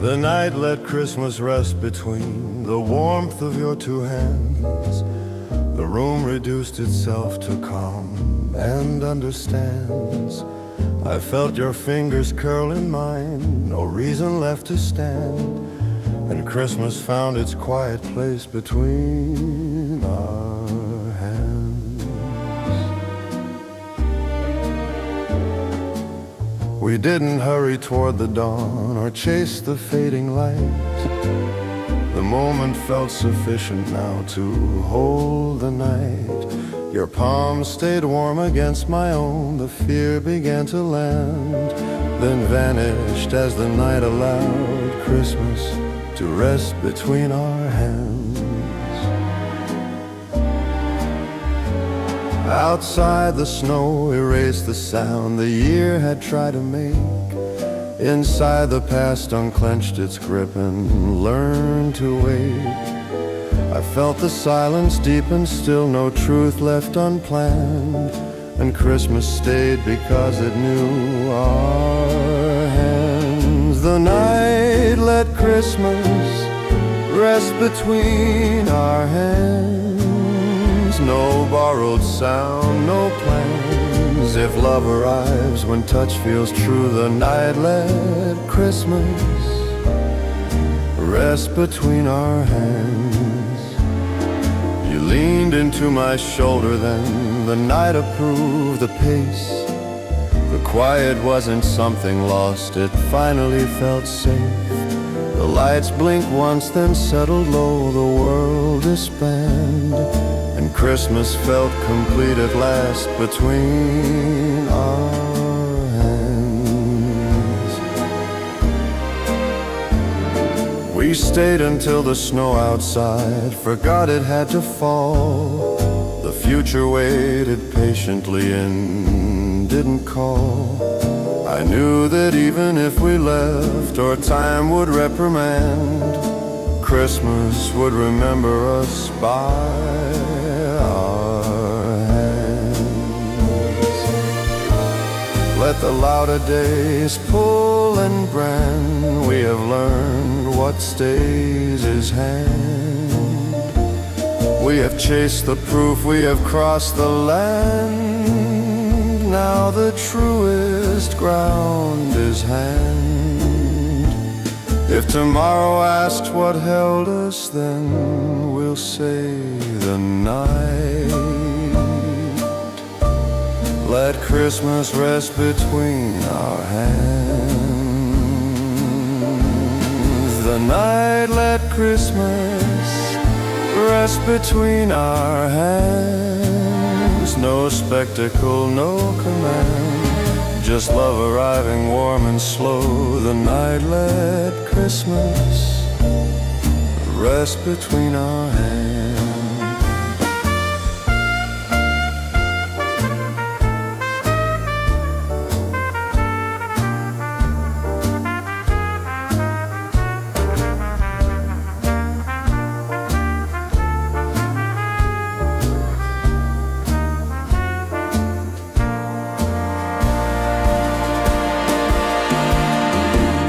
The night let Christmas rest between the warmth of your two hands. The room reduced itself to calm and understands. I felt your fingers curl in mine, no reason left to stand. And Christmas found its quiet place between our hands. We didn't hurry toward the dawn or chase the fading light. The moment felt sufficient now to hold the night. Your palm stayed warm against my own. The fear began to land, then vanished as the night allowed Christmas to rest between our hands. Outside, the snow erased the sound the year had tried to make. Inside, the past unclenched its grip and learned to wait. I felt the silence deepen, still no truth left unplanned. And Christmas stayed because it knew our hands. The night let Christmas rest between our hands. No borrowed sound, no plans. If love arrives when touch feels true, the night let Christmas rest between our hands. You leaned into my shoulder then, the night approved the pace. The quiet wasn't something lost, it finally felt safe. The lights blinked once then settled low, the world disbanded. And Christmas felt complete at last between our hands. We stayed until the snow outside forgot it had to fall. The future waited patiently and didn't call. I knew that even if we left or time would reprimand, Christmas would remember us by our hands. Let the louder days pull and brand. We have learned what stays is hand. We have chased the proof, we have crossed the land. Now the truest ground is hand. If tomorrow asks what held us, then we'll say the night let Christmas rest between our hands. The night let Christmas rest between our hands. No spectacle, no command, just love arriving warm and slow. The night let Christmas rest between our hands.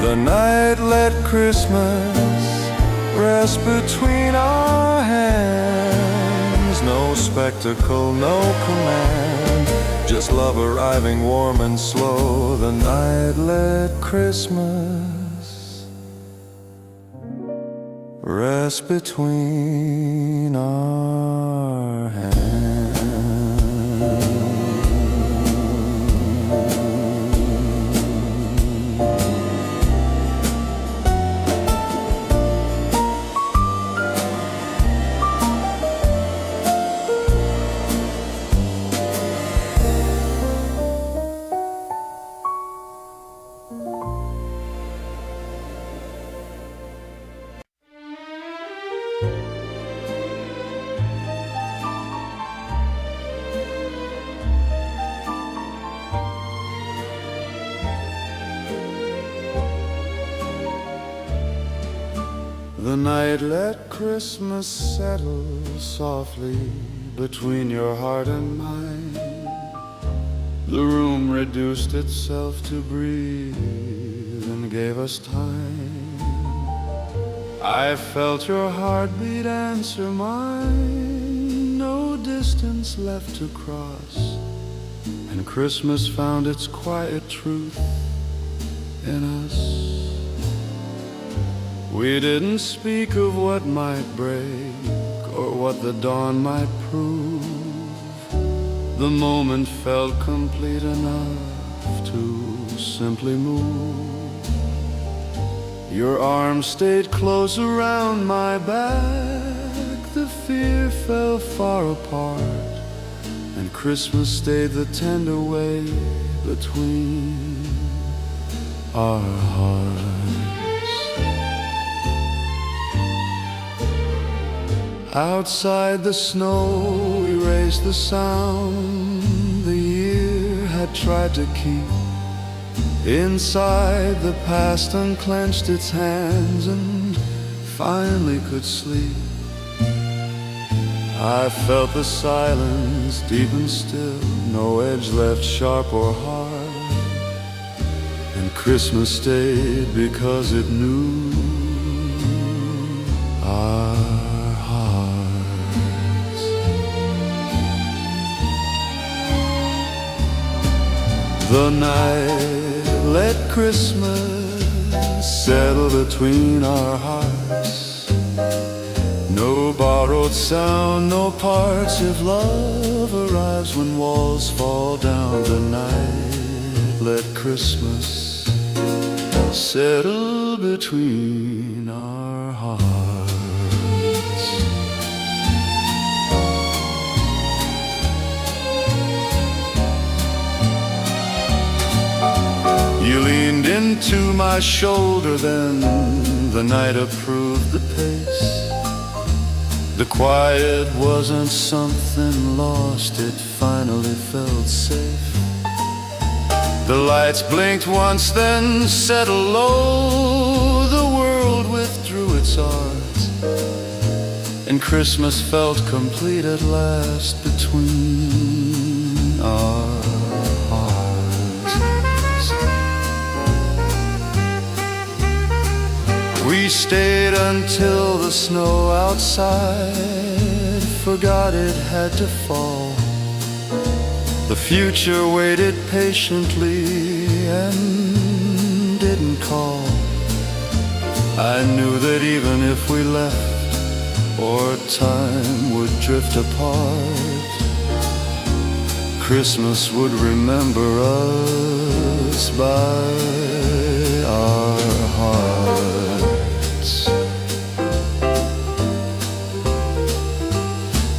The night let Christmas rest between our hands. No spectacle, no command, just love arriving warm and slow. The night let Christmas rest between our hands. The night let Christmas settle softly between your heart and mine. The room reduced itself to breathe and gave us time. I felt your heartbeat answer mine, no distance left to cross, and Christmas found its quiet truth in us. We didn't speak of what might break or what the dawn might prove. The moment felt complete enough to simply move. Your arms stayed close around my back, the fear fell far apart, and Christmas stayed the tender way between our hearts. Outside the snow erased the sound the year had tried to keep. Inside the past unclenched its hands and finally could sleep. I felt the silence deep and still, no edge left sharp or hard, and Christmas stayed because it knew our hearts. The night let Christmas settle between our hearts. No borrowed sound, no parts. If love arrives when walls fall down tonight, let Christmas settle between our hearts. You leaned into my shoulder then, the night approved the pace. The quiet wasn't something lost, it finally felt safe. The lights blinked once then settled low, the world withdrew its arts, and Christmas felt complete at last between our We stayed until the snow outside forgot it had to fall. The future waited patiently and didn't call. I knew that even if we left or time would drift apart, Christmas would remember us by our hearts.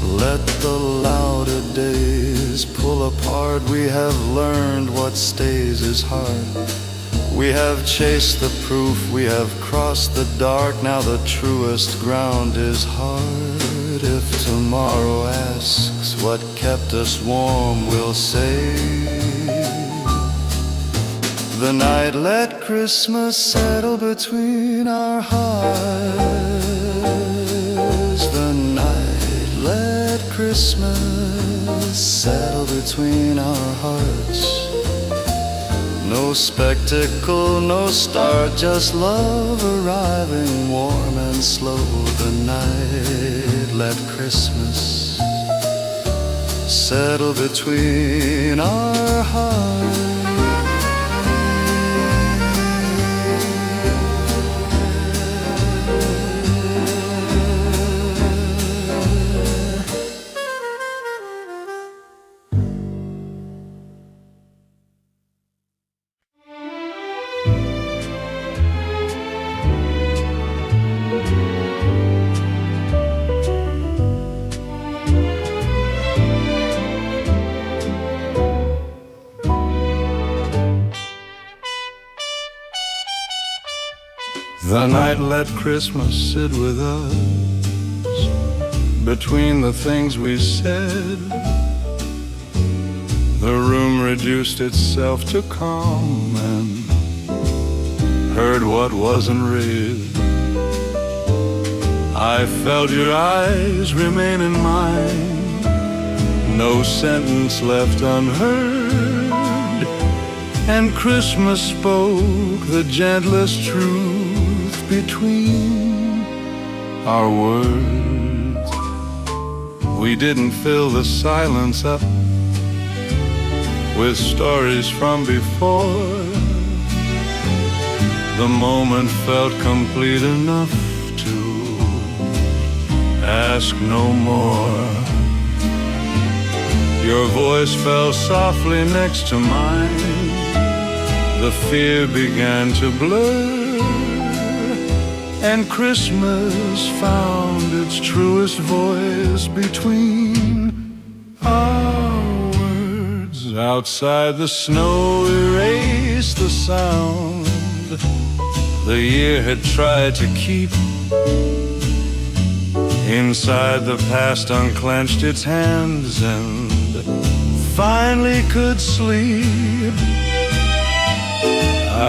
Let the louder days pull apart. We have learned what stays is hard. We have chased the proof, we have crossed the dark. Now the truest ground is hard. If tomorrow asks what kept us warm, we'll say the night let Christmas settle between our hearts. The night let Christmas settle between our hearts. No spectacle, no start, just love arriving warm and slow. The night let Christmas settle between our hearts. The night let Christmas sit with us between the things we said. The room reduced itself to calm and heard what wasn't real. I felt your eyes remain in mine, no sentence left unheard, and Christmas spoke the gentlest truth between our words. We didn't fill the silence up with stories from before. The moment felt complete enough to ask no more. Your voice fell softly next to mine. The fear began to blur, and Christmas found its truest voice between our words. Outside, the snow erased the sound the year had tried to keep. Inside, the past unclenched its hands and finally could sleep.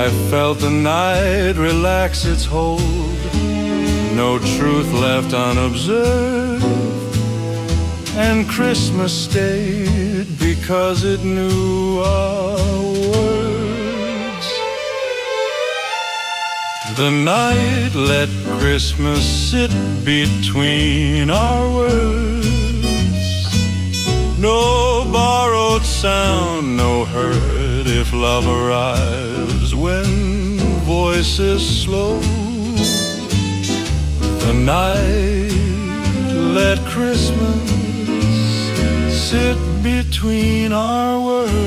I felt the night relax its hold, no truth left unobserved, and Christmas stayed because it knew our words. The night let Christmas sit between our words. No borrowed sound, no hurt if love arrives when voices slow. The night let Christmas sit between our words.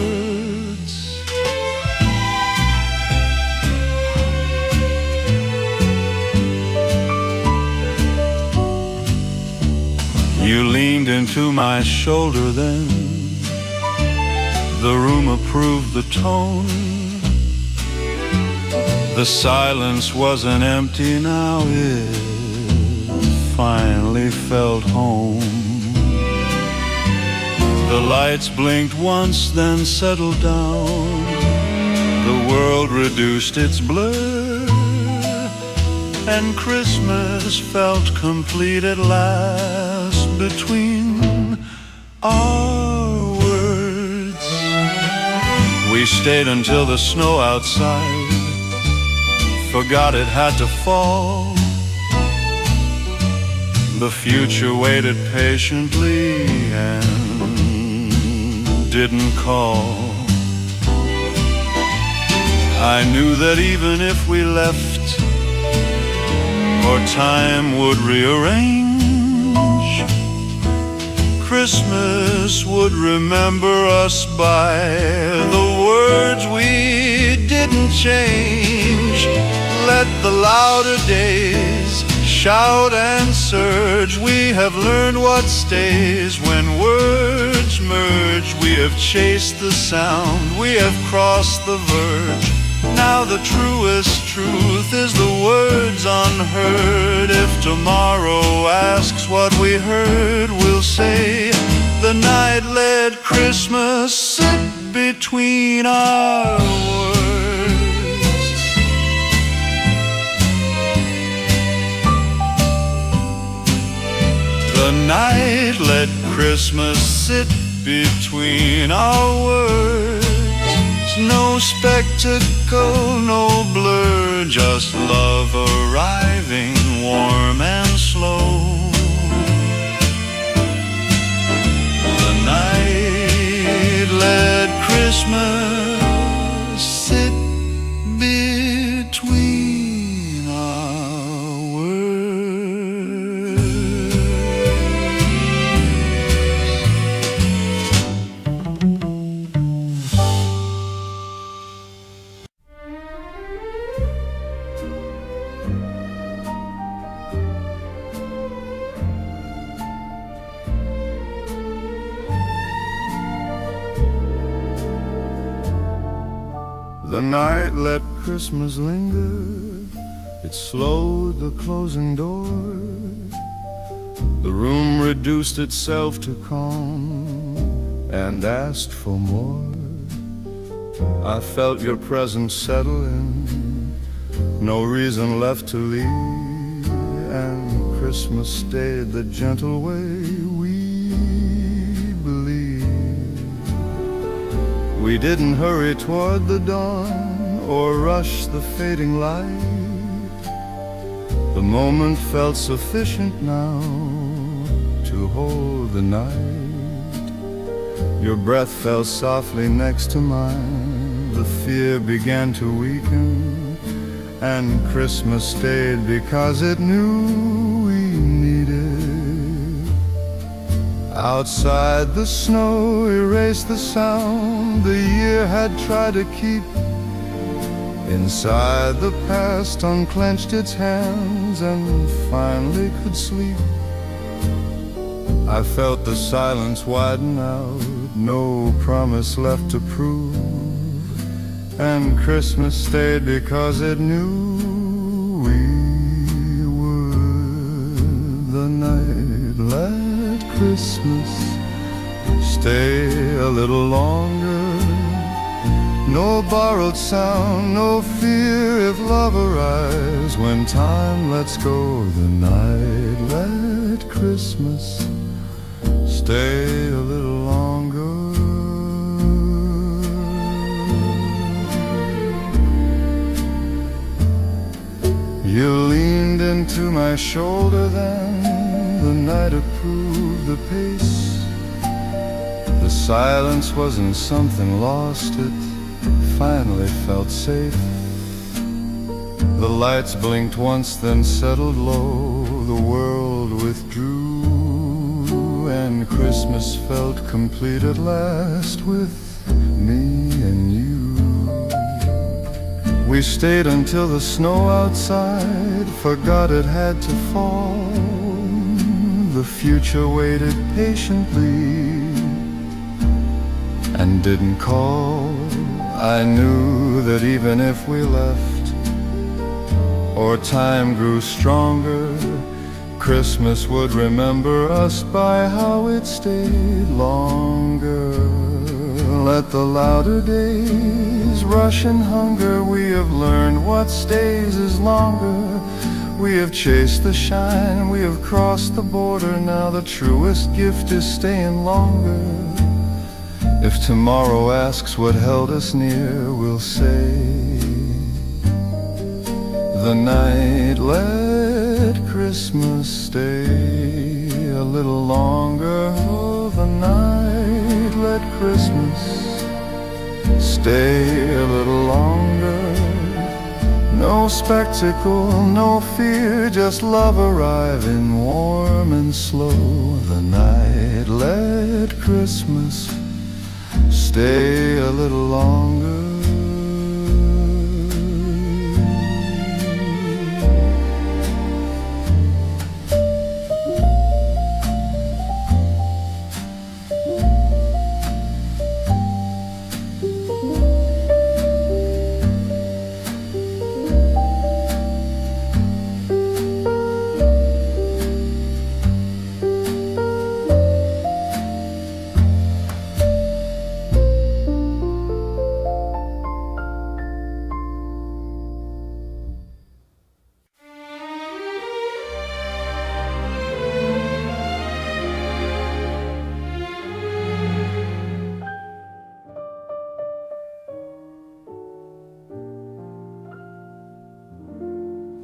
You leaned into my shoulder then. The room approved the tone. The silence wasn't empty now, it finally felt home. The lights blinked once, then settled down. The world reduced its blur, and Christmas felt complete at last between our words. We stayed until the snow outside forgot it had to fall. The future waited patiently and didn't call. I knew that even if we left, or time would rearrange, Christmas would remember us by the words we didn't change. Let the louder days shout and surge. We have learned what stays when words merge. We have chased the sound, we have crossed the verge. Now the truest truth is the words unheard. If tomorrow asks what we heard, we'll say the night let Christmas sit between our words. The night let Christmas sit between our words. No spectacle, no blur, just love arriving warm and slow. The night let Christmas sit between our words. The night let Christmas linger. It slowed the closing door. The room reduced itself to calm and asked for more. I felt your presence settle in, no reason left to leave, and Christmas stayed the gentle way we believed. We didn't hurry toward the dawn or rush the fading light. The moment felt sufficient now to hold the night. Your breath fell softly next to mine. The fear began to weaken, and Christmas stayed because it knew we needed. Outside, the snow erased the sound the year had tried to keep. Inside, the past unclenched its hands and finally could sleep. I felt the silence widen out, no promise left to prove, and Christmas stayed because it knew we would. The night let Christmas stay a little longer. No borrowed sound, no fear if love arrives. When time lets go, the night let Christmas stay a little longer. You leaned into my shoulder then, the night approved the pace. The silence wasn't something lost, it finally felt safe. The lights blinked once, then settled low. The world withdrew, and Christmas felt complete at last with me and you. We stayed until the snow outside forgot it had to fall. The future waited patiently and didn't call. I knew that even if we left, or time grew stronger, Christmas would remember us by how it stayed longer. Let the louder days rush in hunger. We have learned what stays is longer. We have chased the shine, we have crossed the border. Now the truest gift is staying longer. If tomorrow asks what held us near, we'll say, the night let Christmas stay a little longer. Oh, the night let Christmas stay a little longer. No spectacle, no fear, just love arriving warm and slow. The night let Christmas stay a little longer.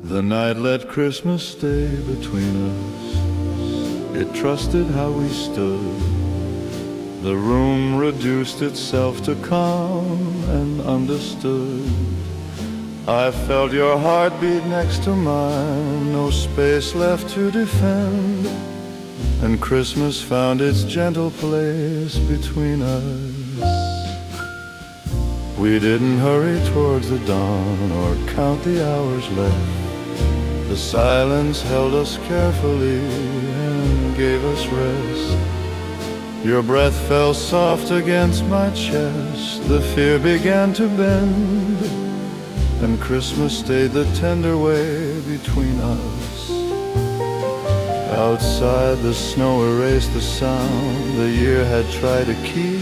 The night let Christmas stay between us. It trusted how we stood. The room reduced itself to calm and understood. I felt your heartbeat next to mine, no space left to defend, and Christmas found its gentle place between us. We didn't hurry towards the dawn or count the hours left. The silence held us carefully and gave us rest. Your breath fell soft against my chest. The fear began to bend, and Christmas stayed the tender way between us. Outside, the snow erased the sound the year had tried to keep.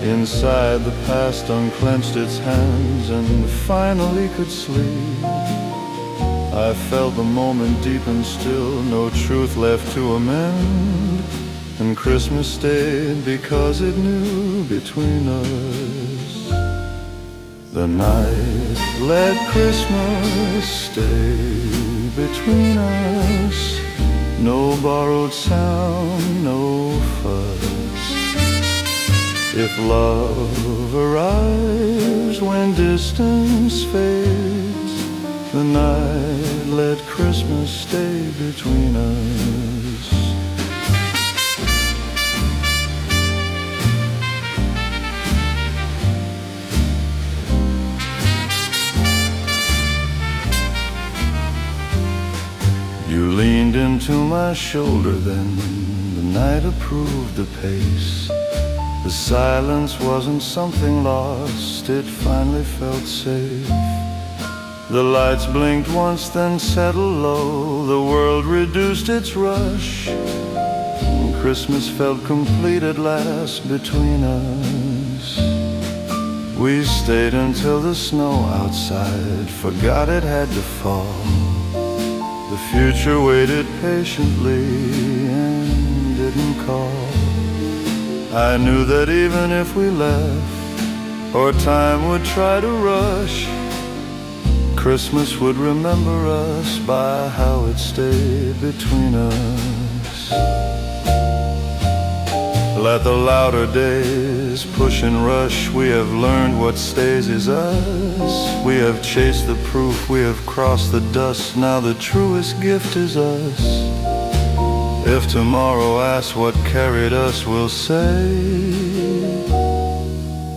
Inside, the past unclenched its hands and finally could sleep. I felt the moment deep and still, no truth left to amend, and Christmas stayed because it knew between us. The night let Christmas stay between us. No borrowed sound, no fuss. If love arrives when distance fades, the night let Christmas stay between us. You leaned into my shoulder then, the night approved the pace. The silence wasn't something lost, it finally felt safe. The lights blinked once then settled low, the world reduced its rush. Christmas felt complete at last between us. We stayed until the snow outside forgot it had to fall. The future waited patiently and didn't call. I knew that even if we left, or time would try to rush, Christmas would remember us by how it stayed between us. Let the louder days push and rush, we have learned what stays is us. We have chased the proof, we have crossed the dust, now the truest gift is us. If tomorrow asks what carried us, we'll say,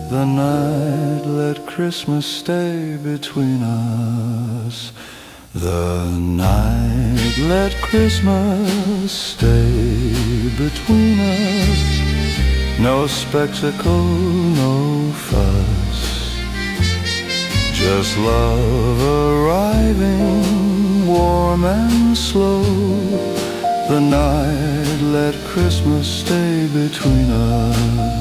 the night let Christmas stay between us. The night let Christmas stay between us. No spectacle, no fuss, just love arriving warm and slow. The night let Christmas stay between us.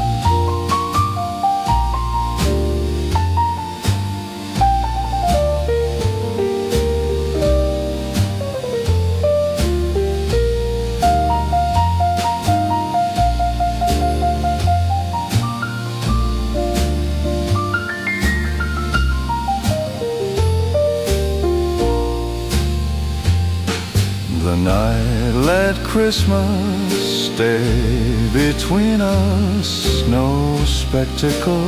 The night let Christmas stay between us. No spectacle,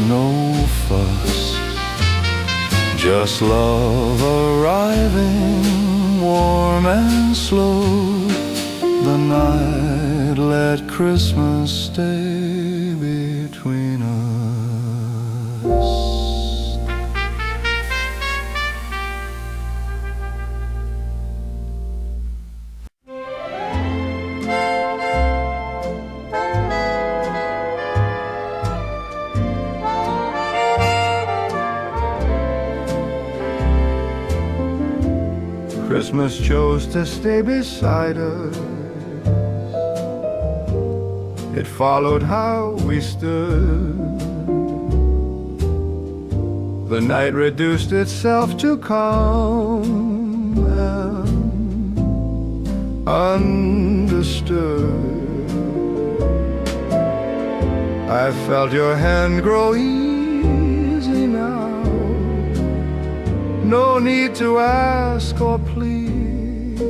no fuss, just love arriving warm and slow. The night let Christmas stay between us. Christmas chose to stay beside us. It followed how we stood. The night reduced itself to calm and understood. I felt your hand grow easy now. No need to ask or plead,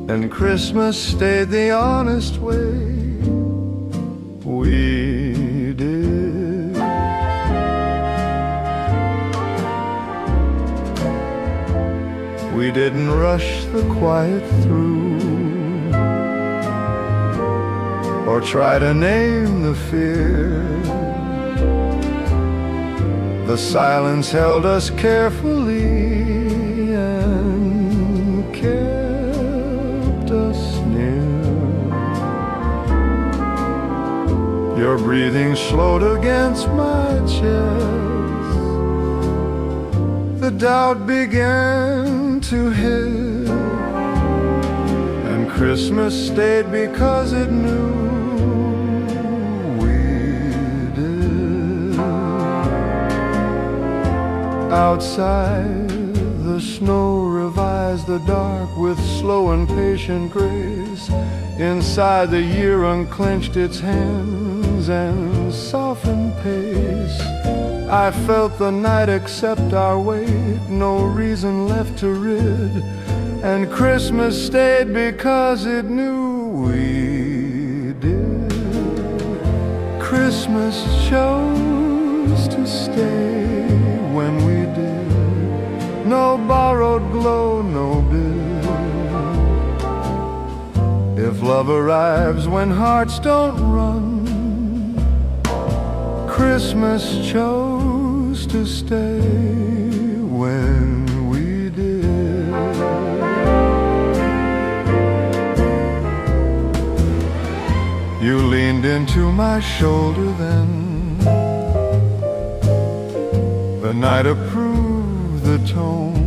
and Christmas stayed the honest way we did. We didn't rush the quiet through, or try to name the fear. The silence held us carefully and kept us near. Your breathing slowed against my chest. The doubt began to hit, and Christmas stayed because it knew outside. The snow revised the dark with slow and patient grace. Inside, the year unclenched its hands and softened pace. I felt the night accept our weight, no reason left to rid, and Christmas stayed because it knew we did. Christmas chose to stay when we did. No borrowed glow, no bill. If love arrives when hearts don't run, Christmas chose to stay when we did. You leaned into my shoulder then. The night approved the tone.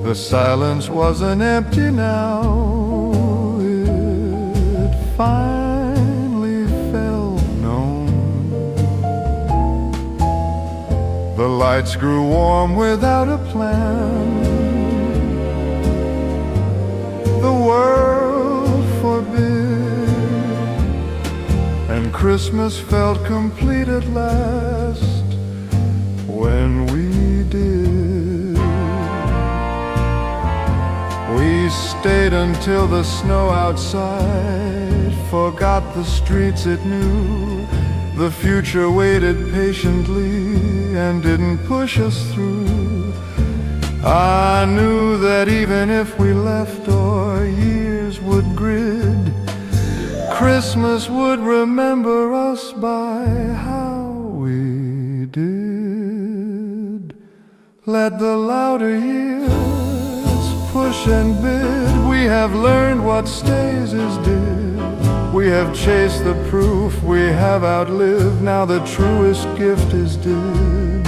The silence wasn't empty now. It finally felt known. The lights grew warm without a plan. The world forbid, and Christmas felt complete at last when we did. We stayed until the snow outside forgot the streets it knew. The future waited patiently and didn't push us through. I knew that even if we left or years would grid, Christmas would remember us by how we did. Let the louder years push and bid. We have learned what stays is did. We have chased the proof we have outlived. Now the truest gift is did.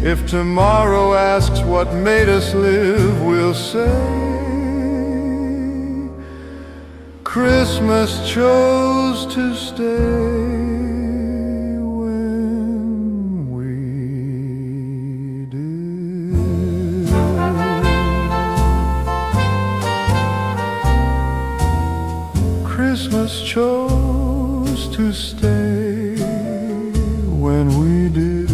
If tomorrow asks what made us live, we'll say Christmas chose to stay when we did. Christmas chose to stay when we did.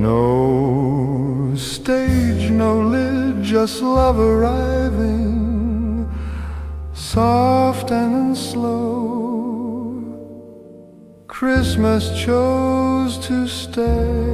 No stage, no lid, just love arriving, soft and slow. Christmas chose to stay.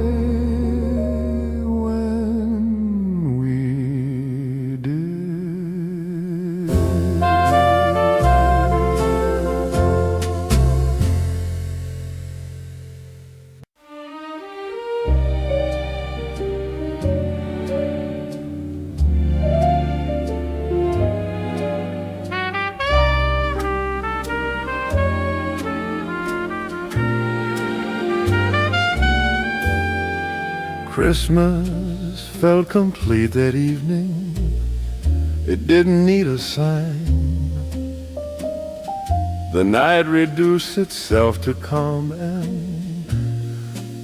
Christmas felt complete that evening. It didn't need a sign. The night reduced itself to calm and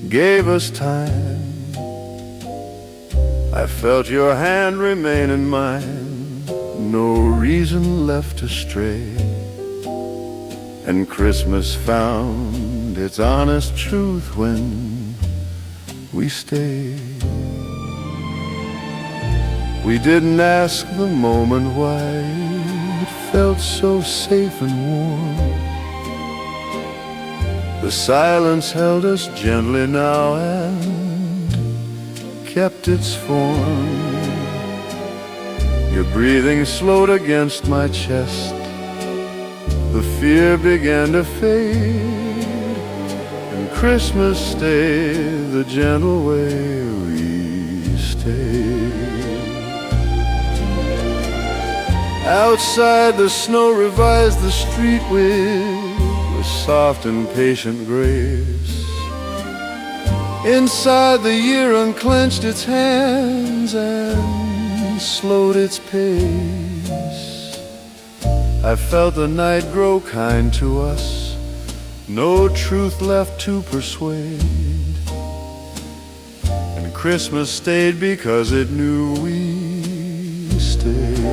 gave us time. I felt your hand remain in mine, no reason left to stray. And Christmas found its honest truth when we stayed. We didn't ask the moment why it felt so safe and warm. The silence held us gently now and kept its form. Your breathing slowed against my chest. The fear began to fade. Christmas stayed the gentle way we stayed. Outside the snow revised the street with soft and patient grace. Inside the year unclenched its hands and slowed its pace. I felt the night grow kind to us, no truth left to persuade. And Christmas stayed because it knew we stayed.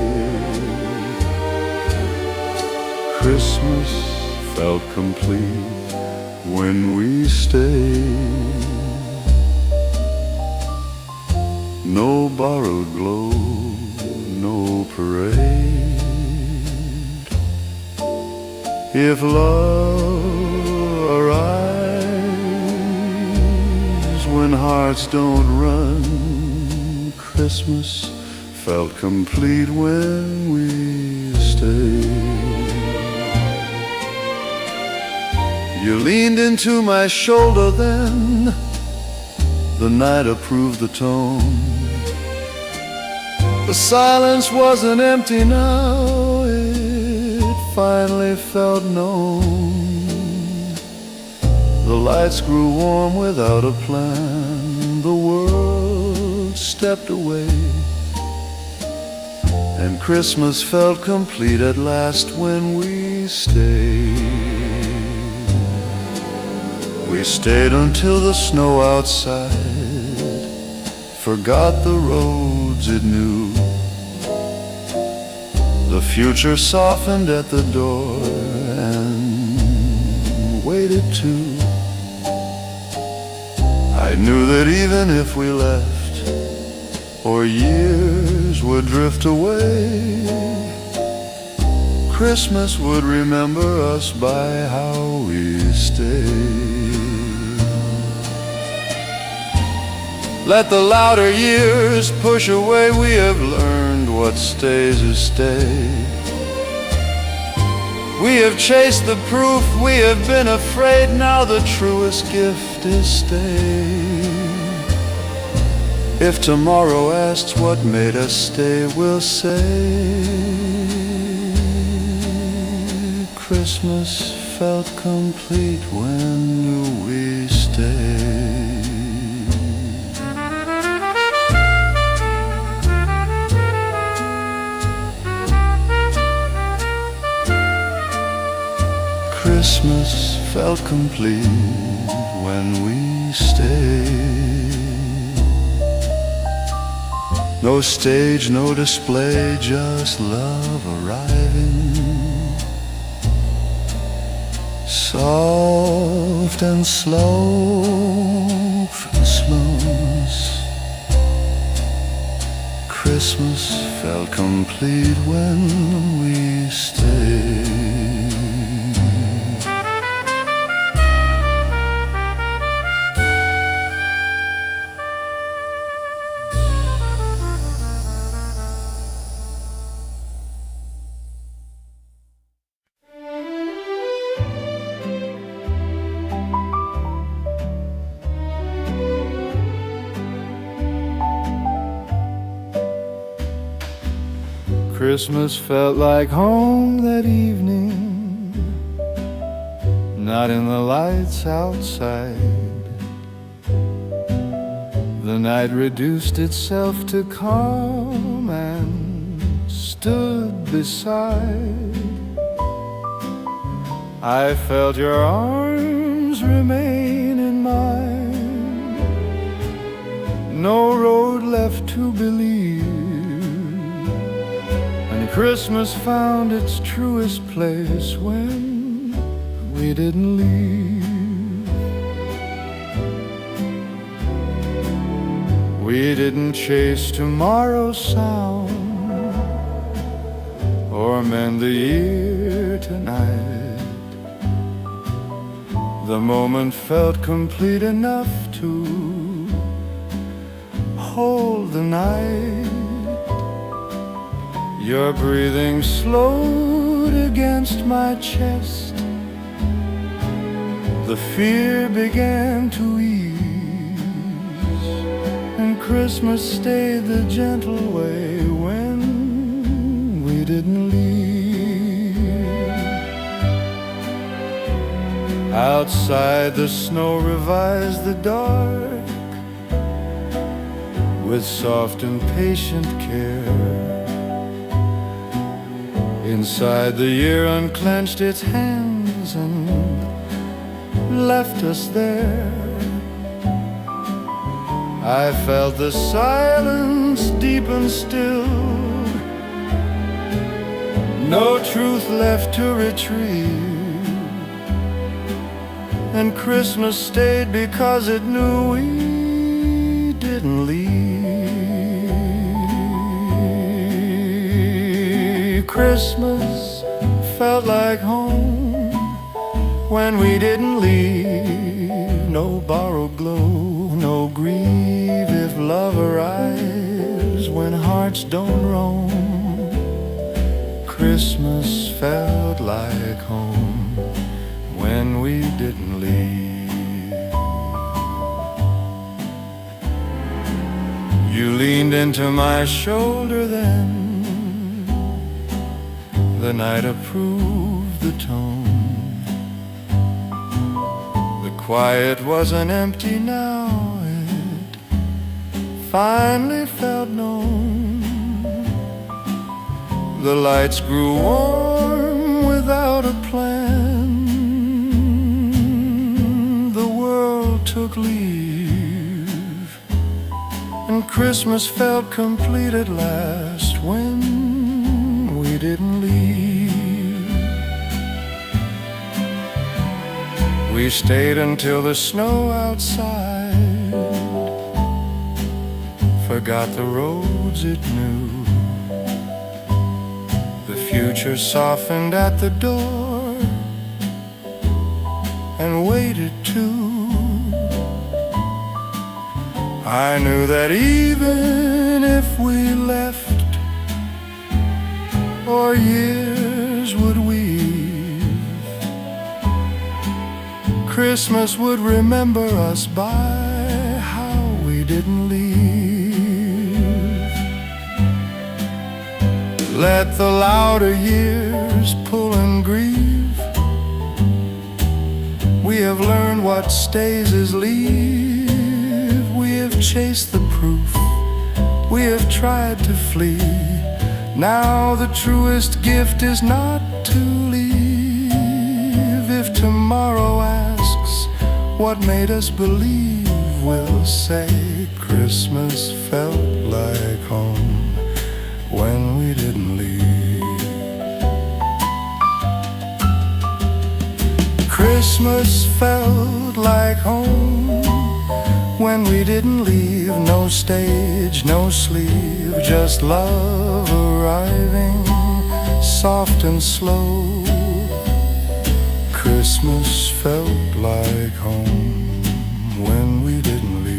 Christmas felt complete when we stayed. No borrowed glow, no parade. If love arrives when hearts don't run, Christmas felt complete when we stayed. You leaned into my shoulder then, the night approved the tone. The silence wasn't empty now, it finally felt known. The lights grew warm without a plan, the world stepped away, and Christmas felt complete at last when we stayed. We stayed until the snow outside forgot the roads it knew. The future softened at the door and waited too. I knew that even if we left, or years would drift away, Christmas would remember us by how we stayed. Let the louder years push away, we have learned what stays is stay. We have chased the proof, we have been afraid, now the truest gift is stay. If tomorrow asks what made us stay, we'll say Christmas felt complete when we stayed. Christmas felt complete when we stayed. No stage, no display, just love arriving, soft and slow. Christmas felt complete when we stayed. Christmas felt like home that evening, not in the lights outside. The night reduced itself to calm and stood beside. I felt your arms remain in mine, no road left to believe. Christmas found its truest place when we didn't leave. We didn't chase tomorrow's sound or mend the year tonight. The moment felt complete enough to hold the night. Your breathing slowed against my chest. The fear began to ease, and Christmas stayed the gentle way when we didn't leave. Outside the snow revised the dark with soft and patient care. Inside the year unclenched its hands and left us there. I felt the silence deepen still, no truth left to retrieve, and Christmas stayed because it knew we didn't leave. Christmas felt like home when we didn't leave. No borrowed glow, no grieve if love arrives when hearts don't roam. Christmas felt like home when we didn't leave. You leaned into my shoulder then, the night approved the tone. The quiet wasn't empty now, it finally felt known. The lights grew warm without a plan. The world took leave, and Christmas felt complete at last when we didn't leave. We stayed until the snow outside forgot the roads it knew. The future softened at the door and waited too. I knew that even if we left or years would weave, Christmas would remember us by how we didn't leave. Let the louder years pull and grieve. We have learned what stays is leave. We have chased the proof, we have tried to flee. Now the truest gift is not to leave. If tomorrow asks what made us believe, we'll say Christmas felt like home when we didn't leave. Christmas felt like home when we didn't leave. No stage, no sleeve, just love arriving, soft and slow. Christmas felt like home when we didn't leave.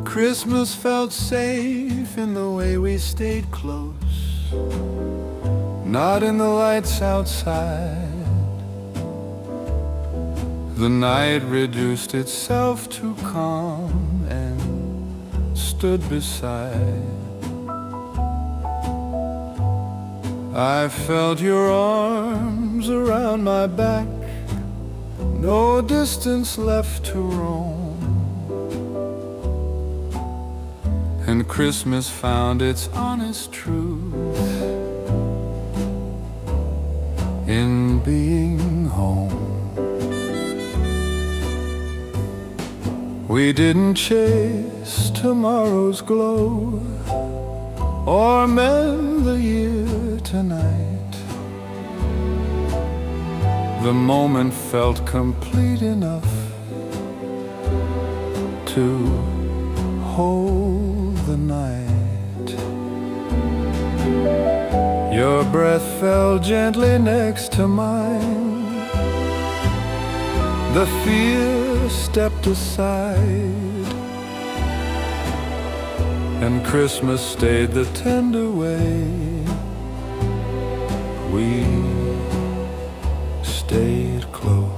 Christmas felt safe in the way we stayed close, not in the lights outside. The night reduced itself to calm and stood beside. I felt your arms around my back, no distance left to roam. And Christmas found its honest truth in being home. We didn't chase tomorrow's glow or mend the year tonight. The moment felt complete enough to hold the night. breath fell gently next to mine. The fear stepped aside, and Christmas stayed the tender way. We stayed close.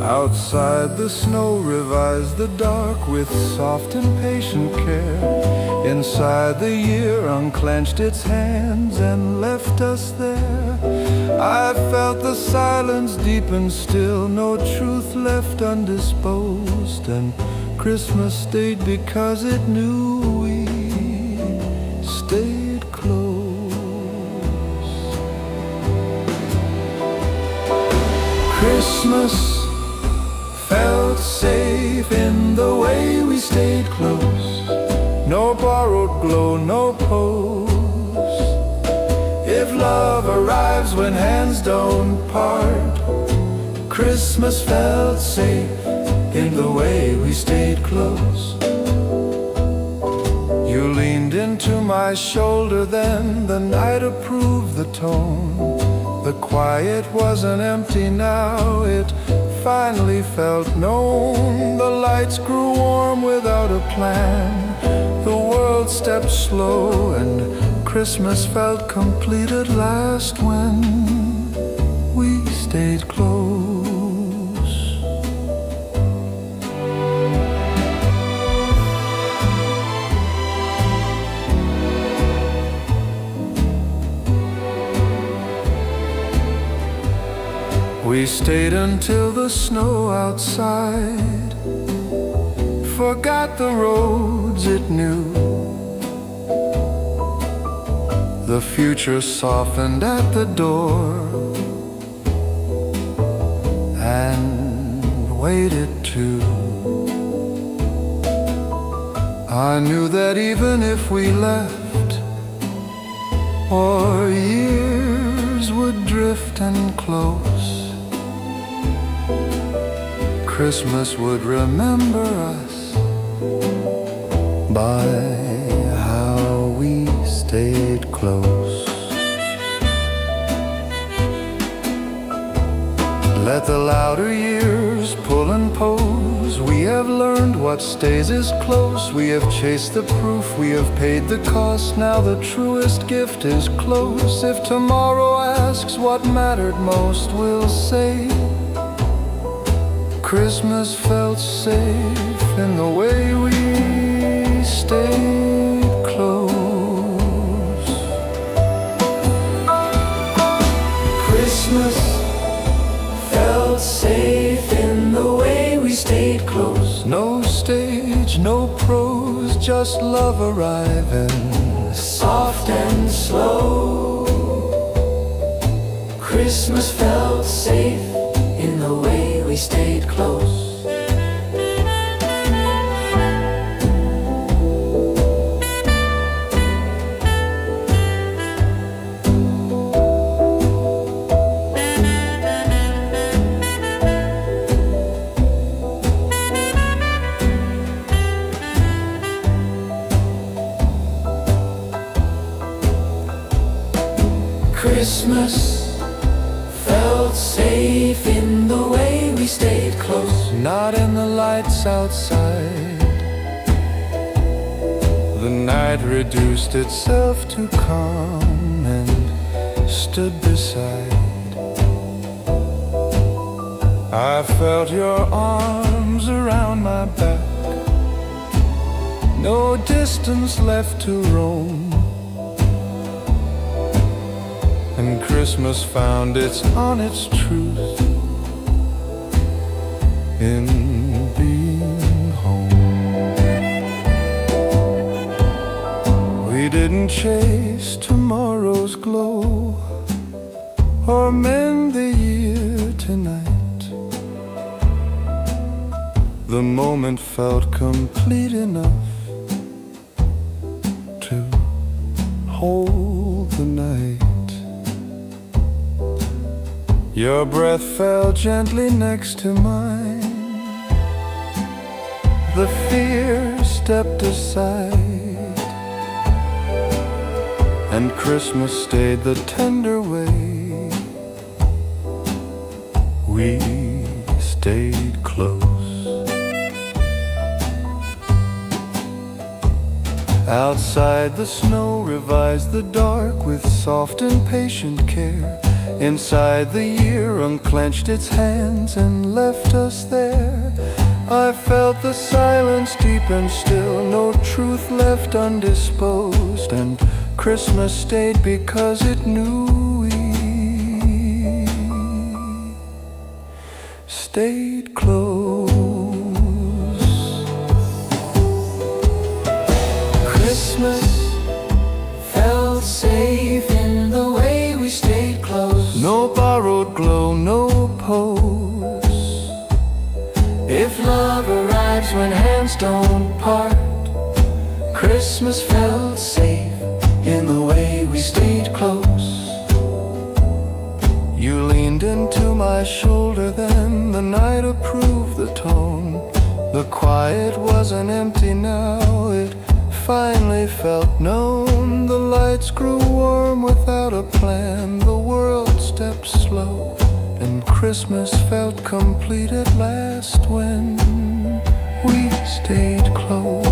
Outside the snow revised the dark with soft and patient care. Inside the year unclenched its hands and left us there. I felt the silence deepen still, no truth left undisposed, and Christmas stayed because it knew we stayed close. Christmas felt safe in the way we stayed close. No borrowed glow, no pose. If love arrives when hands don't part, Christmas felt safe in the way we stayed close. You leaned into my shoulder then, the night approved the tone. The quiet wasn't empty now, it finally felt known. The lights grew warm without a plan. The world stepped slow and Christmas felt complete at last when we stayed close. We stayed until the snow outside forgot the roads it knew. The future softened at the door and waited too. I knew that even if we left, or years would drift and close, Christmas would remember us by how we stayed close. Let the louder years pull and pose. We have learned what stays is close. We have chased the proof, we have paid the cost. Now the truest gift is close. If tomorrow asks what mattered most, we'll say Christmas felt safe in the way we stayed close. Christmas felt safe in the way we stayed close. No stage, no prose, just love arriving, soft and slow. Christmas felt safe in the way we stayed close. Christmas felt safe in the way we stayed close. Not in the lights outside. The night reduced itself to calm and stood beside. I felt your arms around my back. No distance left to roam. And Christmas found its honest truth in being home. We didn't chase tomorrow's glow or mend the year tonight. The moment felt complete enough to hold the night. Your breath fell gently next to mine. The fear stepped aside, and Christmas stayed the tender way. We stayed close. Outside the snow revised the dark with soft and patient care. Inside the year unclenched its hands and left us there. I felt the silence deep and still, no truth left undisposed, and Christmas stayed because it knew we stayed close. Christmas felt safe in the way we stayed close. No borrowed glow, no pose. If love arrives when hands don't part, Christmas felt safe in the way we stayed close. You leaned into my shoulder then, the night approved the tone. The quiet wasn't empty now, it finally felt known. The lights grew warm without a plan, the world stepped slow, and Christmas felt complete at last when we stayed close.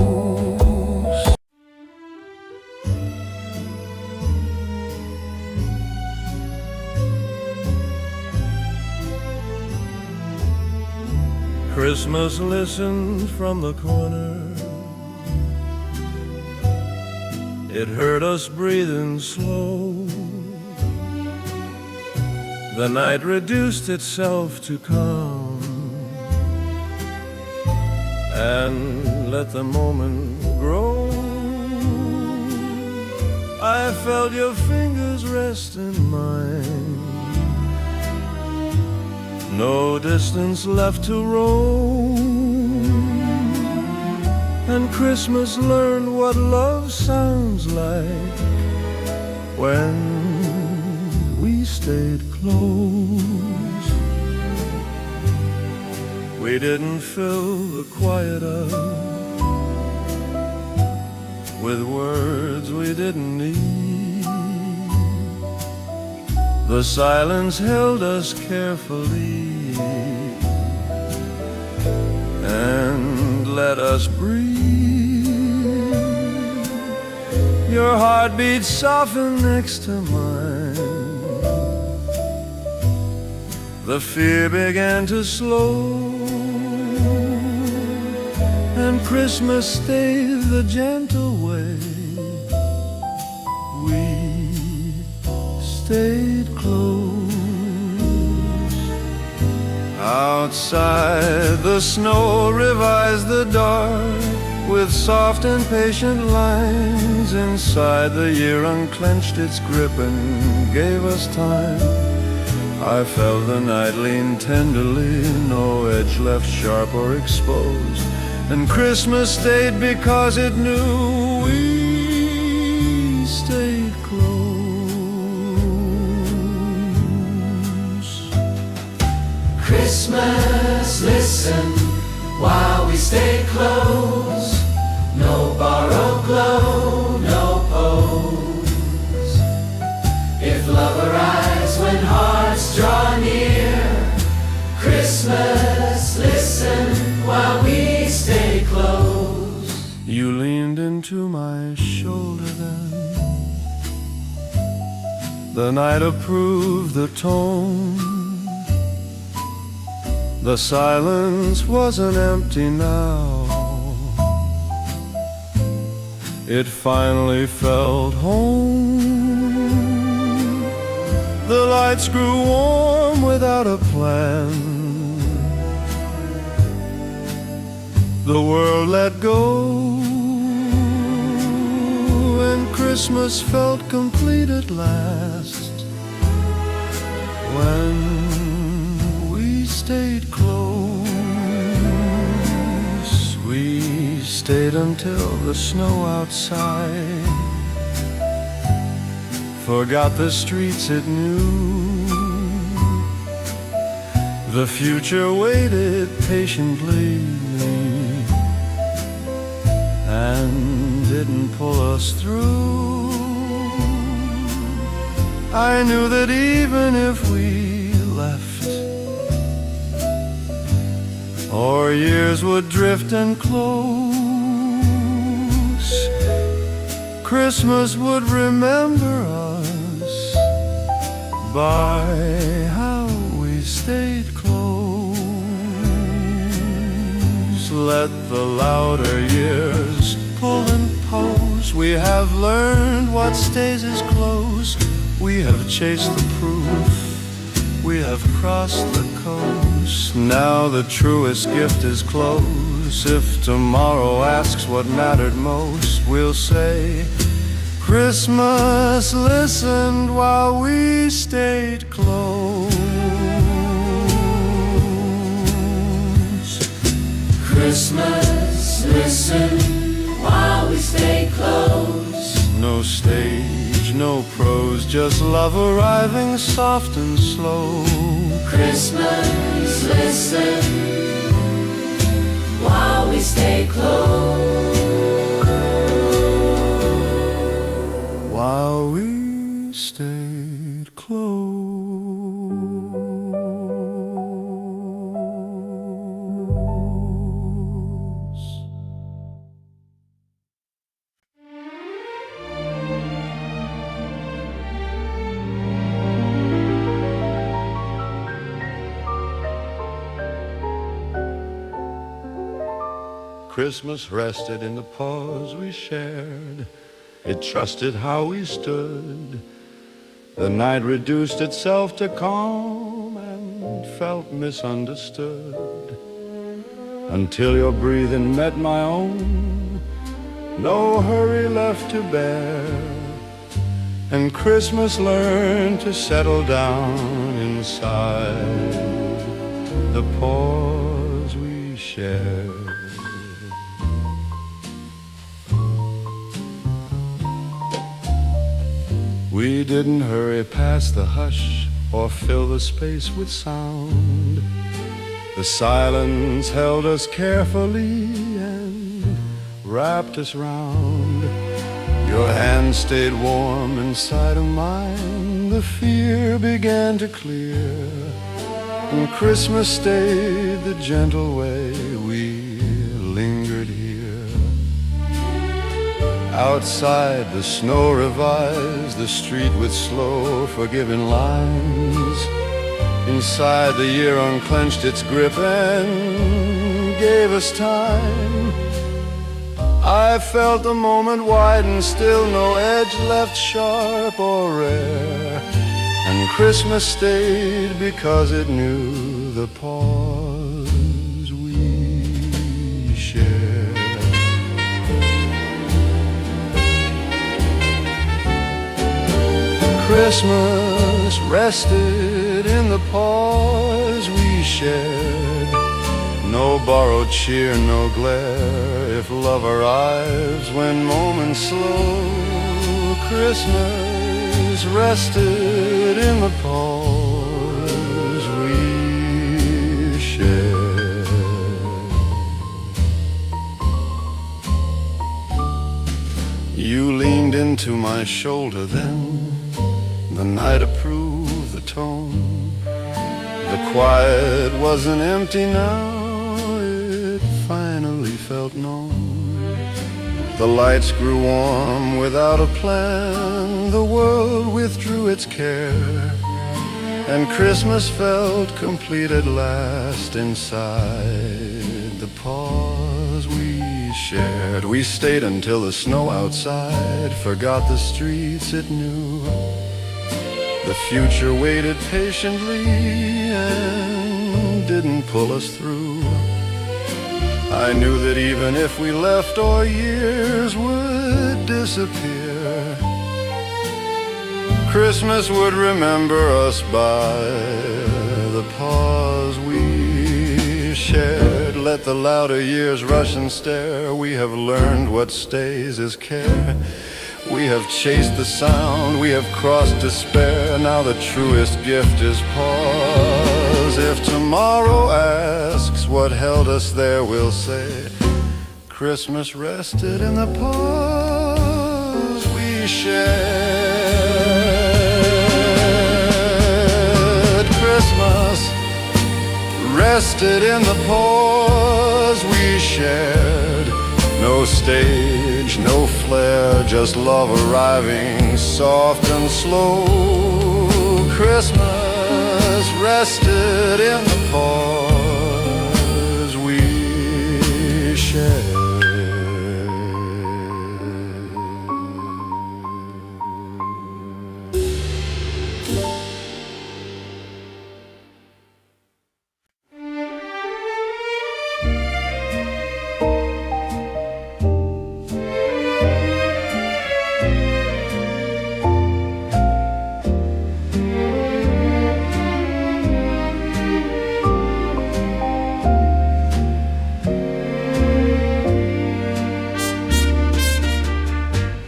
Christmas listened from the corner. It heard us breathing slow. The night reduced itself to calm and let the moment grow. I felt your fingers rest in mine. No distance left to roam, and Christmas learned what love sounds like when we stayed close. We didn't fill the quiet up with words we didn't need. The silence held us carefully and let us breathe. Your heartbeat softened next to mine. The fear began to slow, and Christmas stayed the gentle way. We stayed close. Outside the snow revised the dark with soft and patient lines. Inside the year unclenched its grip and gave us time. I felt the night lean tenderly, no edge left sharp or exposed, and Christmas stayed because it knew we stayed close. Christmas, listen while we stay close. No borrowed glow, no pose. If love arrives when hearts draw near, Christmas, listen while we stay close. You leaned into my shoulder then. The night approved the tone. The silence wasn't empty now. It finally felt home. The lights grew warm without a plan. The world let go, and Christmas felt complete at last when we stayed close. We stayed until the snow outside forgot the streets it knew. The future waited patiently and didn't pull us through. I knew that even if we left, our years would drift and close. Christmas would remember us by how we stayed close. Let the louder years pull and pose. We have learned what stays is close. We have chased the proof, we have crossed the coast. Now the truest gift is close. If tomorrow asks what mattered most, we'll say Christmas listened while we stayed close. Christmas listened while we stayed close. No stage, no prose, just love arriving soft and slow. Christmas listened while we stayed close. While we stayed close. Christmas rested in the pause we shared. It trusted how we stood. The night reduced itself to calm and felt misunderstood. Until your breathing met my own, no hurry left to bear, and Christmas learned to settle down inside the pause we shared. We didn't hurry past the hush or fill the space with sound. The silence held us carefully and wrapped us round. Your hand stayed warm inside of mine. The fear began to clear, and Christmas stayed the gentle way we lingered here. Outside, the snow revised the street with slow, forgiving lines. Inside, the year unclenched its grip and gave us time. I felt the moment widen, still no edge left sharp or rare, and Christmas stayed because it knew the pause we shared. Christmas rested in the pause we shared. No borrowed cheer, no glare. If love arrives when moments slow, Christmas rested in the pause we shared. You leaned into my shoulder then. The night approved the tone. The quiet wasn't empty now, it finally felt known. The lights grew warm without a plan. The world withdrew its care, and Christmas felt complete at last inside the pause we shared. We stayed until the snow outside forgot the streets it knew. The future waited patiently and didn't pull us through. I knew that even if we left, our years would disappear. Christmas would remember us by the pause we shared. Let the louder years rush and stare. We have learned what stays is care. We have chased the sound, we have crossed despair. Now the truest gift is pause. If tomorrow asks what held us there, we'll say Christmas rested in the pause we shared. rested in the pause we shared. No stage, no flare, just love arriving soft and slow. Christmas rested in the pause we shared.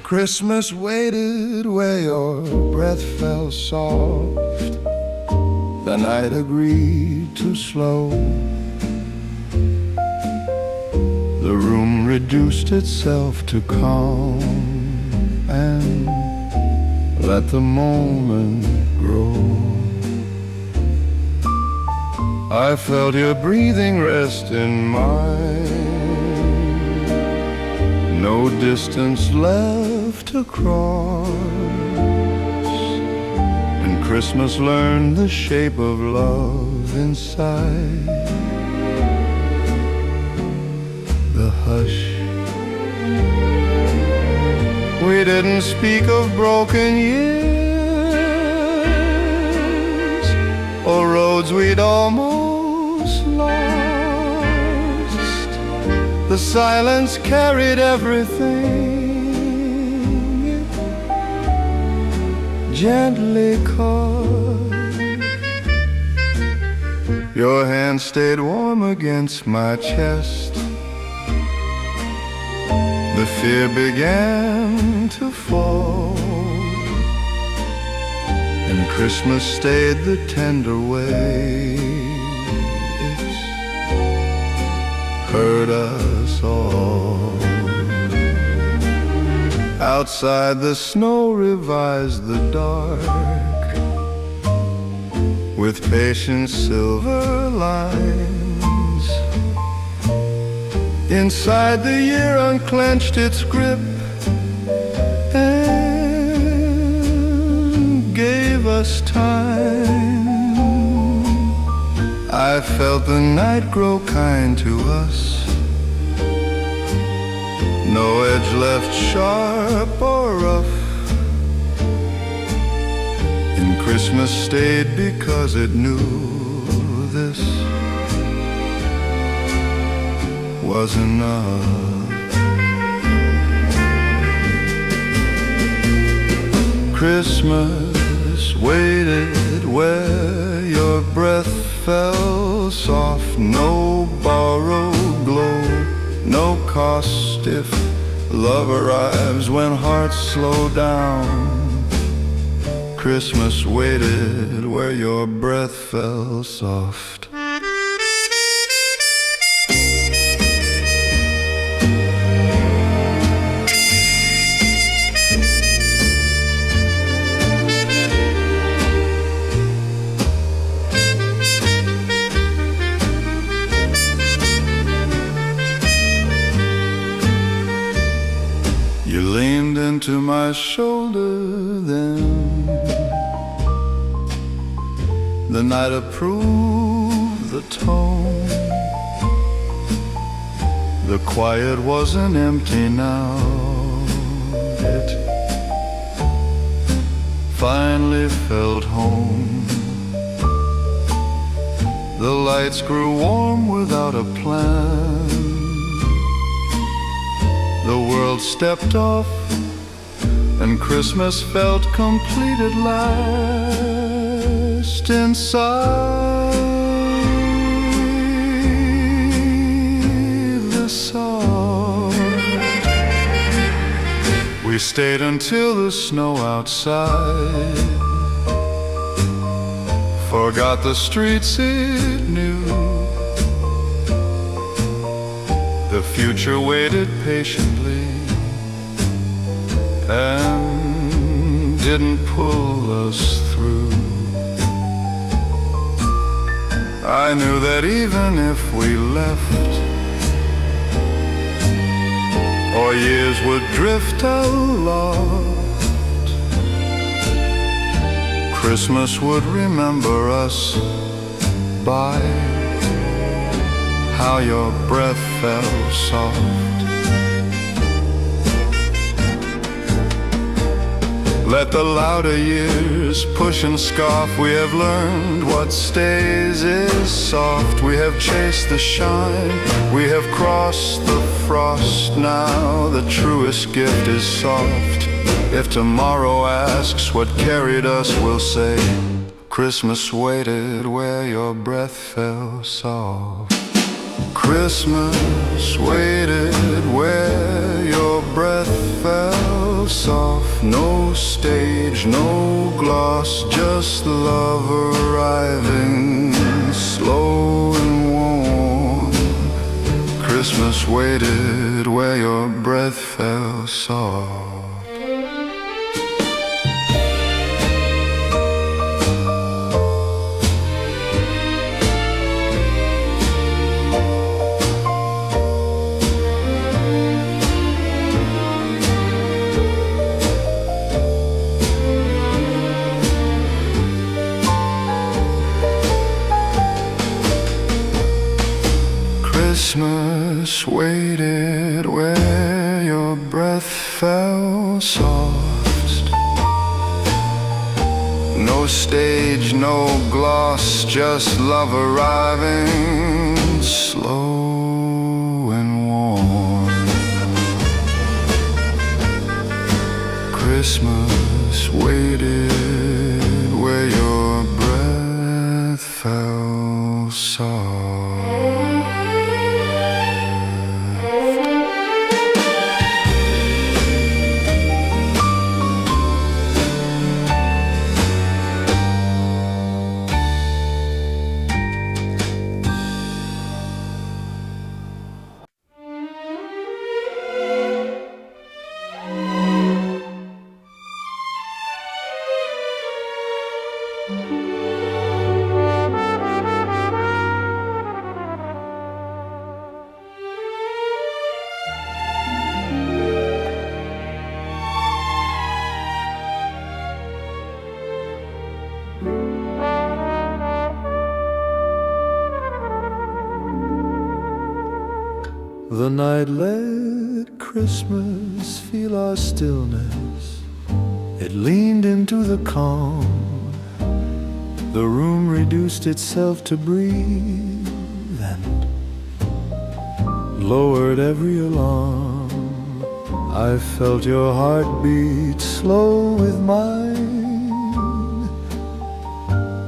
Christmas waited where your breath fell soft. The night agreed to slow. The room reduced itself to calm and let the moment grow. I felt your breathing rest in mine. No distance left to cross, and Christmas learned the shape of love inside the hush. We didn't speak of broken years or roads we'd almost lost. The silence carried everything, gently caught. Your hand stayed warm against my chest. The fear began to fall, and Christmas stayed the tender way it's hurt us all. Outside the snow revised the dark with patient silver lines. Inside the year unclenched its grip and gave us time. I felt the night grow kind to us. No edge left sharp or rough. And Christmas stayed because it knew this was enough. Christmas waited where your breath fell soft. No borrowed glow, no cost if love arrives when hearts slow down. Christmas waited where your breath fell soft. You leaned into my shoulder then. The night approved the tone. The quiet wasn't empty now. It finally felt home. The lights grew warm without a plan. The world stepped off and Christmas felt complete at last. Inside the song, we stayed until the snow outside forgot the streets it knew. The future waited patiently and didn't pull us through. I knew that even if we left, or years would drift aloft, Christmas would remember us by how your breath fell soft. Let the louder years push and scoff. We have learned what stays is soft. We have chased the shine, we have crossed the frost. Now the truest gift is soft. If tomorrow asks what carried us, we'll say Christmas waited where your breath fell soft. Christmas waited where your breath fell soft. No stage, no gloss, just love arriving slow and warm. Christmas waited where your breath fell soft. Christmas waited where your breath fell soft. No stage, no gloss, just love arriving slow and warm. Christmas waited where your breath fell soft. The night let Christmas feel our stillness. It leaned into the calm. The room reduced itself to breathe and lowered every alarm. I felt your heart beat slow with mine.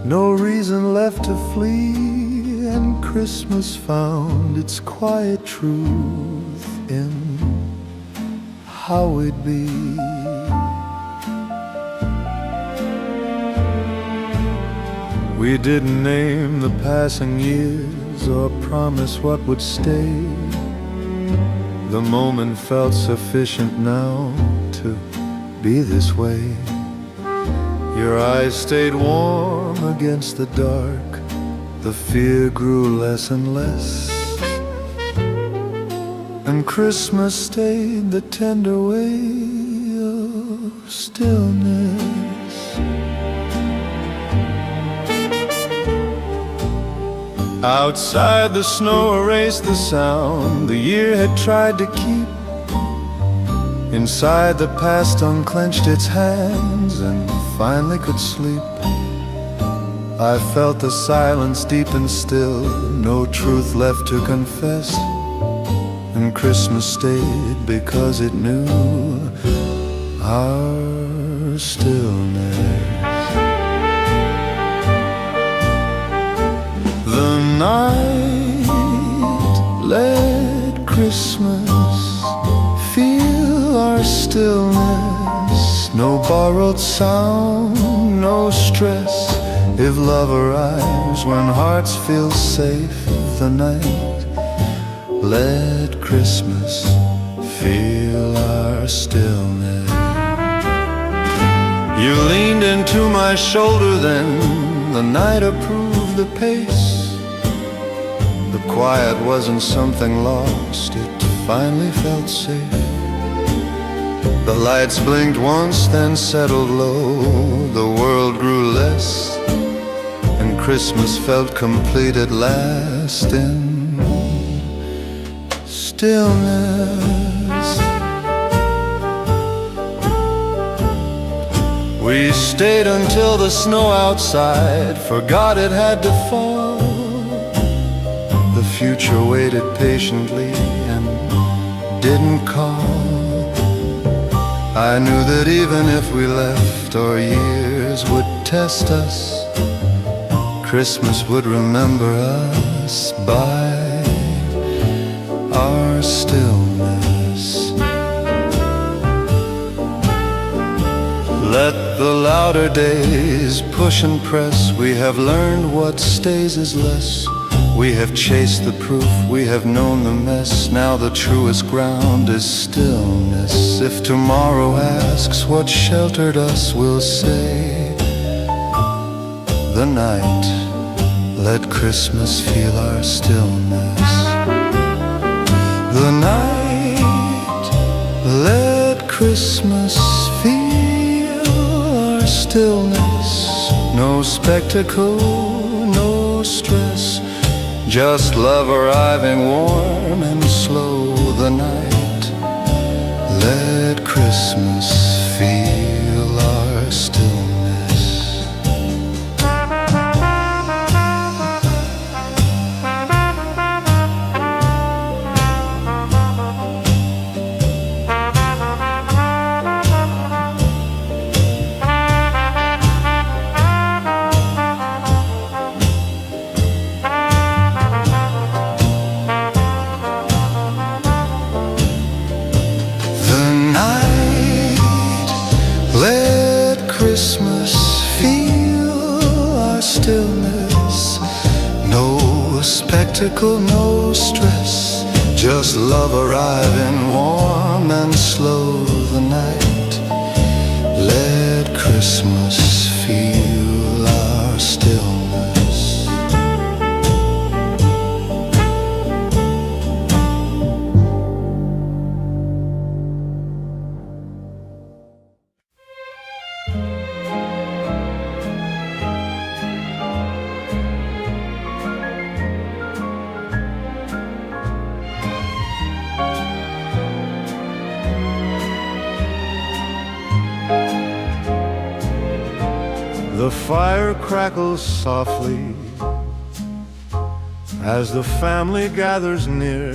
No reason left to flee, and Christmas found its quiet truth in how we'd be. We didn't name the passing years or promise what would stay. The moment felt sufficient now to be this way. Your eyes stayed warm against the dark. The fear grew less and less, and Christmas stayed the tender way of stillness. Outside, the snow erased the sound the year had tried to keep. Inside, the past unclenched its hands and finally could sleep. I felt the silence deep and still, no truth left to confess. And Christmas stayed because it knew our stillness. The night let Christmas feel our stillness. No borrowed sound, no stress. If love arrives when hearts feel safe, the night let Christmas feel our stillness. You leaned into my shoulder then, the night approved the pace. quiet wasn't something lost, it finally felt safe. The lights blinked once, then settled low. The world grew less, and Christmas felt complete at last in stillness. We stayed until the snow outside forgot it had to fall. The future waited patiently and didn't call. I knew that even if we left, our years would test us. Christmas would remember us by our stillness. Let the louder days push and press. We have learned what stays is less. We have chased the proof, we have known the mess. Now the truest ground is stillness. If tomorrow asks what sheltered us, we'll say the night. Let Christmas feel our stillness. The night. Let Christmas feel our stillness. No spectacle, no stress, just love arriving warm and slow. The night. Let Christmas feel our stillness. Let Christmas feel our stillness. No spectacle, no stress, just love arriving warm and slow. The night. Let Christmas feel our stillness. The fire crackles softly as the family gathers near,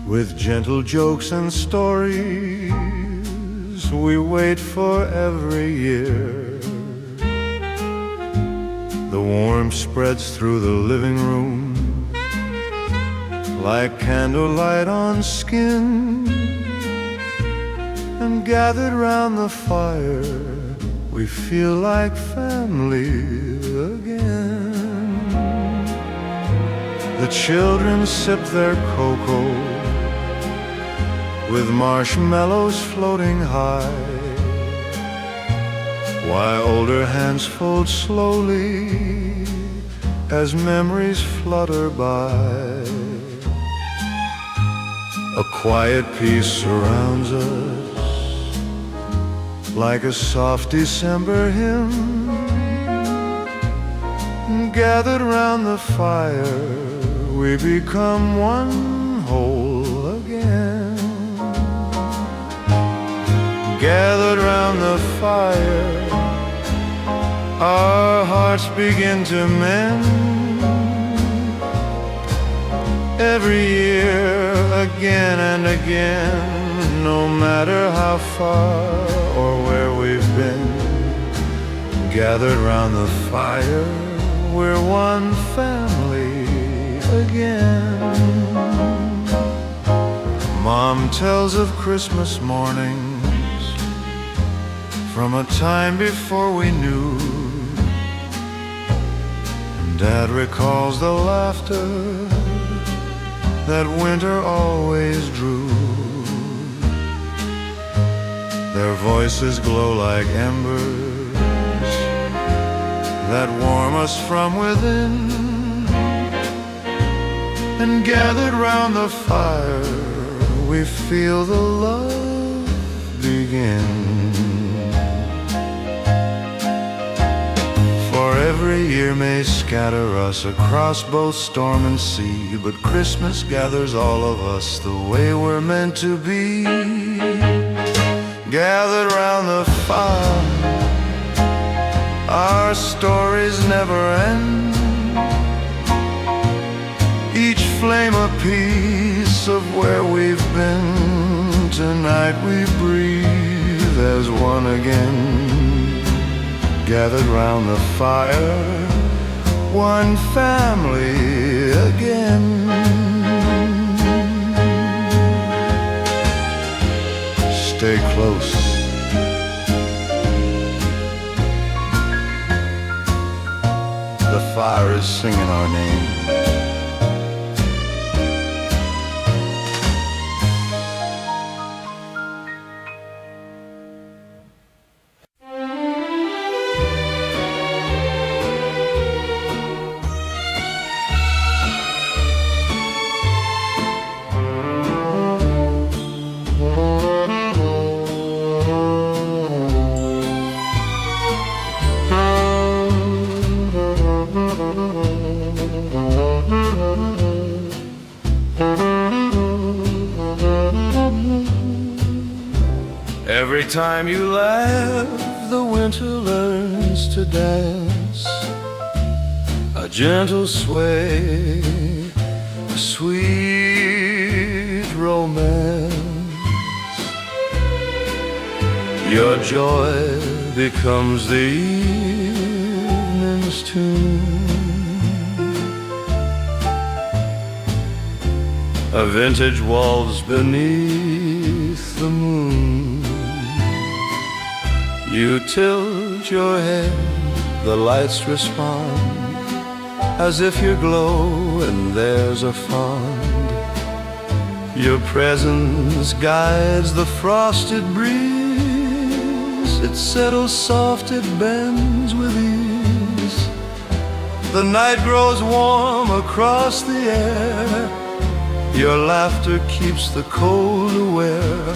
with gentle jokes and stories we wait for every year. The warmth spreads through the living room like candlelight on skin, and gathered round the fire we feel like family again. The children sip their cocoa with marshmallows floating high, while older hands fold slowly as memories flutter by. A quiet peace surrounds us like a soft December hymn. Gathered round the fire, we become one whole again. Gathered round the fire, our hearts begin to mend. Every year, again and again, no matter how far or where we've been. Gathered round the fire, we're one family again. Mom tells of Christmas mornings from a time before we knew. Dad recalls the laughter that winter always drew. Their voices glow like embers that warm us from within. and gathered round the fire, we feel the love begin. For every year may scatter us across both storm and sea, but Christmas gathers all of us the way we're meant to be. Gathered round the fire, our stories never end. Each flame a piece of where we've been. Tonight we breathe as one again. Gathered round the fire, one family again. Stay close. The fire is singing our name. Every time you laugh, the winter learns to dance. A gentle sway, a sweet romance. Your joy becomes the evening's tune. A vintage waltz beneath the moon. You tilt your head, the lights respond, as if you glow and there's a fond. Your presence guides the frosted breeze. It settles soft, it bends with ease. The night grows warm across the air. Your laughter keeps the cold aware.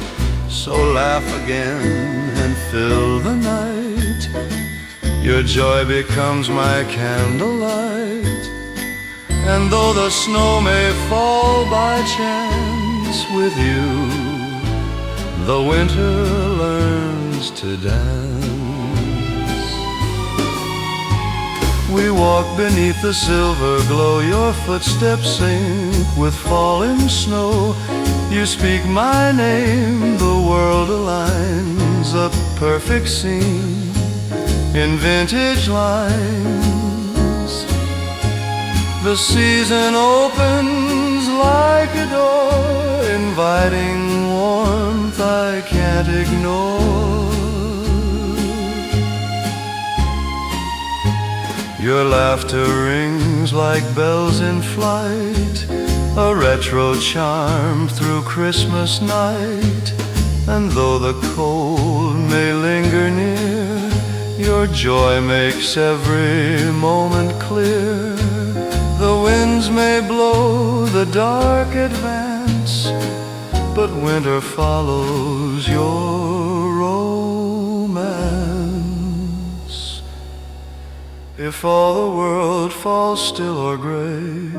So laugh again and fill the night. Your joy becomes my candlelight. And though the snow may fall by chance, with you the winter learns to dance. We walk beneath the silver glow. Your footsteps sink with falling snow. You speak my name, the world aligns, a perfect scene in vintage lines. The season opens like a door, inviting warmth I can't ignore. Your laughter rings like bells in flight, a retro charm through Christmas night. And though the cold may linger near, your joy makes every moment clear. The winds may blow, the dark advance, but winter follows your romance. If all the world falls still or gray,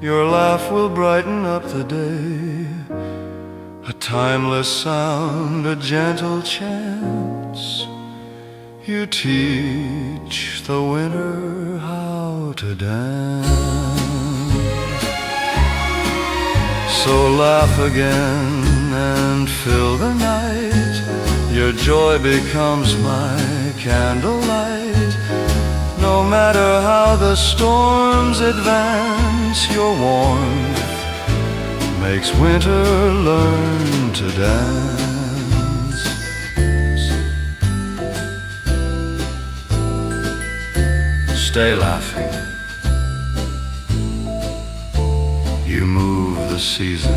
your laugh will brighten up the day. A timeless sound, a gentle chant. You teach the winter how to dance. So laugh again and fill the night. Your joy becomes my candlelight. No matter how the storms advance, your warmth makes winter learn to dance. Stay laughing. You move the season